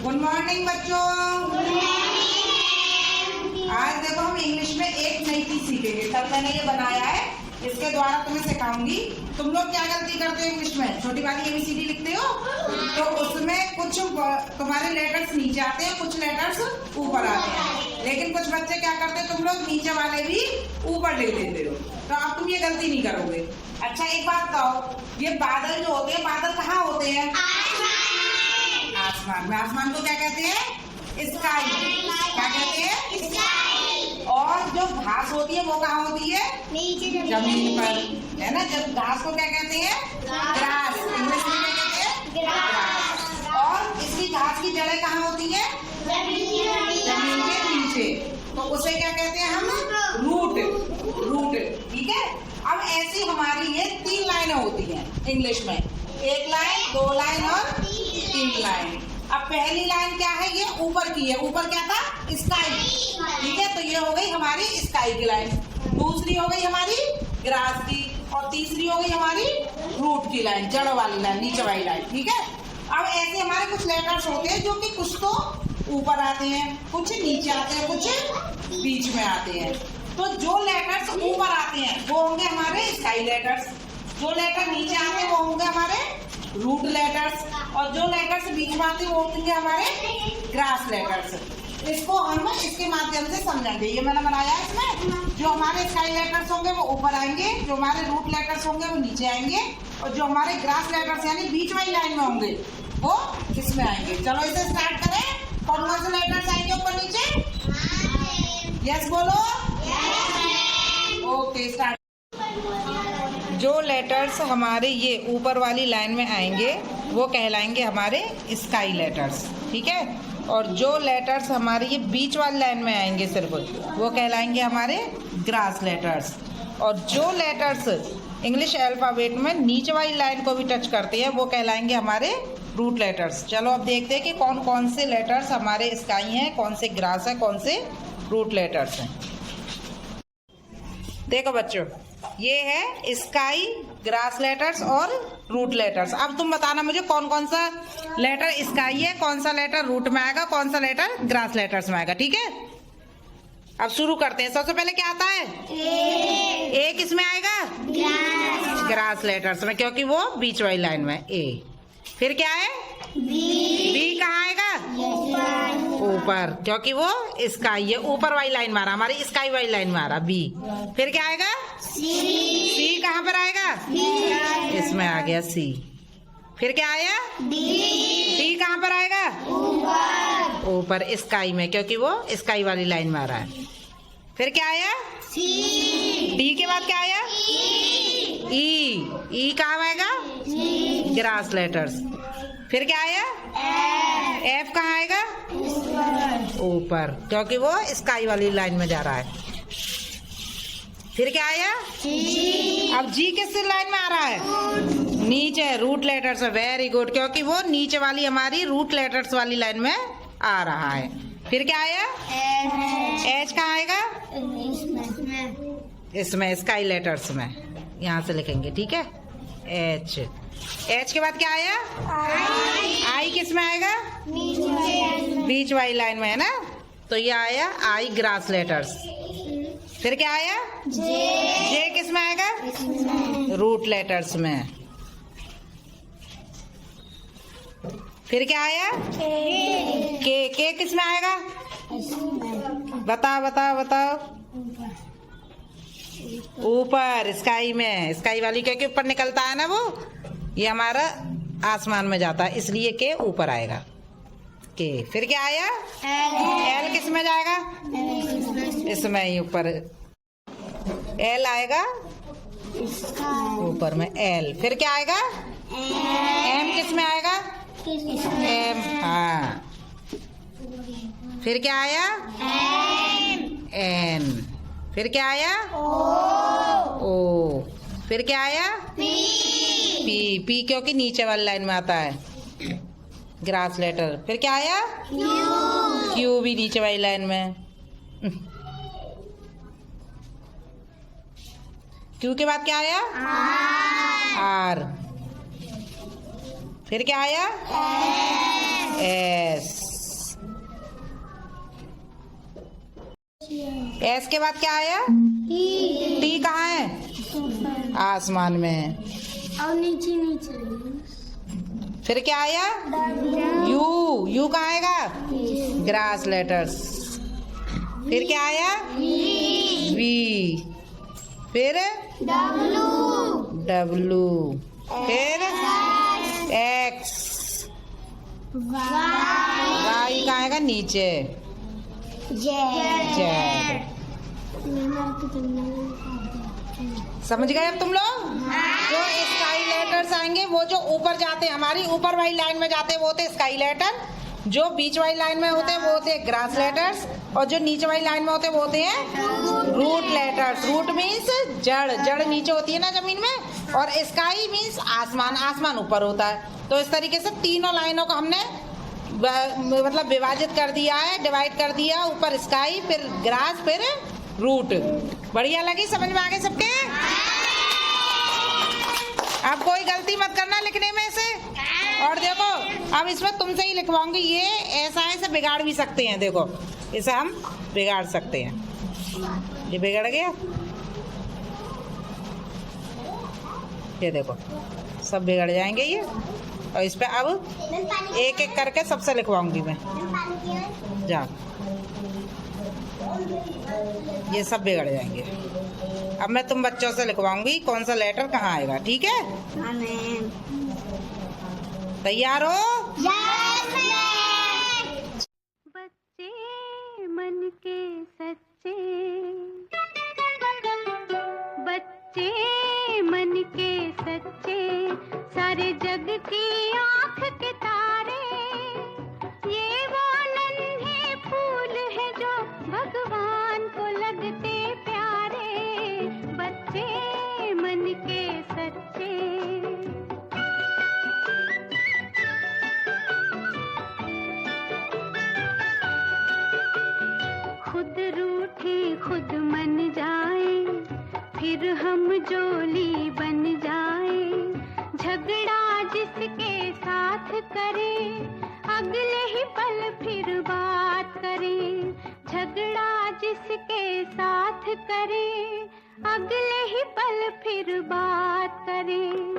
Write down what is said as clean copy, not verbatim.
Good morning बच्चों। आज देखो हम इंग्लिश में एक नई चीज सीखेंगे। कल मैंने ये बनाया है, इसके द्वारा तुम्हें सिखाऊंगी। तुम लोग क्या गलती करते हो इंग्लिश में? छोटी वाली ABCD लिखते हो तो उसमें कुछ तुम्हारे लेटर्स नीचे आते हैं, कुछ लेटर्स ऊपर आते हैं। लेकिन कुछ बच्चे क्या करते हैं, तुम लोग नीचे वाले भी ऊपर लिख देते हो। तो अब तुम ये गलती नहीं करोगे। अच्छा एक बात बताओ, ये बादल जो होते हैं, बादल कहाँ होते हैं? आसमान में। आसमान को क्या कहते हैं? स्काई। क्या कहते हैं? स्काई। और जो घास होती है वो कहाँ होती है? नीचे जमीन पर, है ना। जब घास को क्या कहते हैं? ग्रास। इंग्लिश में क्या कहते हैं? ग्रास। और इसकी घास की जड़ें कहाँ होती है? जमीन के नीचे। तो उसे क्या कहते हैं हम? रूट। रूट, ठीक है। अब ऐसी हमारी ये 3 लाइनें होती हैं इंग्लिश में। 1 लाइन, 2 लाइन और 3 लाइन। अब पहली लाइन क्या है? ये ऊपर की है। ऊपर क्या था? स्काई, ठीक है। तो ये हो गई हमारी स्काई की लाइन। दूसरी हो गई हमारी ग्रास की, और तीसरी हो गई हमारी रूट की लाइन, जड़ वाली लाइन, नीचे वाली लाइन, ठीक है। अब ऐसे हमारे कुछ लेटर्स होते हैं जो कि कुछ तो ऊपर आते हैं, कुछ नीचे आते हैं, कुछ बीच में आते हैं। तो जो लेटर्स ऊपर आते हैं वो होंगे हमारे स्काई लेटर्स, जो लेटर नीचे आते हैं वो होंगे हमारे रूट लेटर्स, और जो लेटर्स बीच में आते हैं वो होंगे हमारे ग्रास लेटर्स। इसको हम इसके माध्यम से समझेंगे। ये मैंने बनाया है इसमें। जो हमारे स्काई लेटर्स होंगे वो ऊपर आएंगे, जो हमारे रूट लेटर्स होंगे वो नीचे आएंगे, और जो हमारे ग्रास लेटर्स यानी बीच वाली लाइन में होंगे वो इसमें आएंगे। चलो इसे स्टार्ट करें। कौन कौन से लेटर्स आएंगे ऊपर नीचे? यस बोलो। Okay start. जो लेटर्स हमारे ये ऊपर वाली लाइन में आएंगे वो कहलाएंगे हमारे स्काई लेटर्स, ठीक है। और जो लेटर्स हमारे ये बीच वाली लाइन में आएंगे सिर्फ, वो कहलाएंगे हमारे ग्रास लेटर्स। और जो लेटर्स इंग्लिश अल्फाबेट में नीचे वाली लाइन को भी टच करते हैं वो कहलाएंगे हमारे रूट लेटर्स। चलो अब देखते हैं कि कौन कौन से लेटर्स हमारे स्काई हैं, कौन से ग्रास हैं, कौन से रूट लेटर्स हैं। देखो बच्चों, ये है स्काई, ग्रास लेटर्स और रूट लेटर्स। अब तुम बताना मुझे कौन कौन सा लेटर स्काई है, कौन सा लेटर रूट में आएगा, कौन सा लेटर ग्रास लेटर्स में आएगा, ठीक है। अब शुरू करते हैं। सबसे पहले क्या आता है? ए किस में आएगा? ग्रास लेटर्स में, क्योंकि वो बीच वाली लाइन में ए। फिर क्या है? बी कहाँ आएगा? ऊपर, क्योंकि वो स्काई है, ऊपर वाली लाइन मारा, हमारी स्काई वाली लाइन मारा बी। फिर क्या आएगा? सी कहाँ पर आएगा? इसमें आ गया सी। फिर क्या आया? डी कहाँ पर आएगा? ऊपर स्काई में, क्योंकि वो स्काई वाली लाइन मारा है। फिर क्या आया? डी के बाद क्या आया? ई कहाँ आएगा? Grass letters. फिर क्या आया? एफ कहाँ आएगा? ऊपर, क्योंकि वो स्काई वाली लाइन में जा रहा है। फिर क्या आया? अब जी किस लाइन में आ रहा है? नीचे, रूट लेटर्स। वेरी गुड, क्योंकि वो नीचे वाली हमारी रूट लेटर्स वाली लाइन में आ रहा है। फिर क्या आया? एच कहाँ आएगा? इसमें स्काई लेटर्स में, यहाँ से लिखेंगे, ठीक है। एच के बाद क्या आया? आई किस में आएगा? बीच वाली लाइन में, है ना। तो ये आया आई ग्रास लेटर्स। फिर क्या आया? जे किस में आएगा? रूट लेटर्स में। फिर क्या आया? के किस में आएगा? बताओ। ऊपर, स्काई में, स्काई वाली, क्योंकि ऊपर निकलता है ना वो, ये हमारा आसमान में जाता है, इसलिए के ऊपर आएगा के। फिर क्या आया? एल किस में जाएगा? इसमें ही ऊपर एल आएगा, ऊपर में एल। फिर क्या आएगा? एम किस में आएगा? एम, हाँ। फिर क्या आया? एन। फिर क्या आया? ओ। फिर क्या आया? पी क्योंकि नीचे वाली लाइन में आता है, ग्रास लेटर। फिर क्या आया? क्यू भी नीचे वाली लाइन में। क्यू के बाद क्या आया? आर। फिर क्या आया? एस। एस के बाद क्या आया? टी कहाँ है? आसमान में। और नीचे नीचे। फिर क्या आया? यू। यू कहाँ आएगा? Grass letters. फिर क्या आया? वी। फिर डब्लू। फिर एक्स। वाई कहाँ आएगा? नीचे। जेड। समझ गए अब तुम लोग? जो स्काई लेटर्स आएंगे वो जो ऊपर जाते हैं, हमारी ऊपर वाली लाइन में जाते हैं वो होते स्काई लेटर, जो बीच वाली लाइन में होते हैं वो होते हैं ग्रास लेटर्स, और जो नीचे वाली लाइन में होते हैं वो होते हैं रूट लेटर्स। रूट मीन्स जड़। जड़ नीचे होती है ना जमीन में, और स्काई मीन्स आसमान। आसमान ऊपर होता है। तो इस तरीके से तीनों लाइनों को हमने मतलब विभाजित कर दिया है, डिवाइड कर दिया। ऊपर स्काई, फिर ग्रास, फिर रूट। बढ़िया लगी? समझ में आ गए सबके? अब कोई गलती मत करना लिखने में से। और देखो अब इसमें तुमसे ही लिखवाऊंगी। ये ऐसा है, इसे बिगाड़ भी सकते हैं। देखो इसे हम बिगाड़ सकते हैं। ये बिगड़ गया, ये देखो सब बिगड़ जाएंगे ये। और इस पे अब एक एक करके सबसे लिखवाऊंगी मैं। जा, ये सब बिगड़ जाएंगे। अब मैं तुम बच्चों से लिखवाऊंगी कौन सा लेटर कहाँ आएगा। ठीक है? तैयार हो? बच्चे मन के सच्चे, बच्चे मन के सच्चे, सारे जग की आँख के तारे, ये वो नन्हे फूल है जो भगवान को लगते प्यारे, बच्चे मन के सच्चे। खुद रूठे खुद मन जाए, फिर हम जोली बन जाए, झगड़ा जिसके साथ करे, अगले ही पल फिर बात करे, झगड़ा जिसके साथ करे, अगले ही पल फिर बात करे।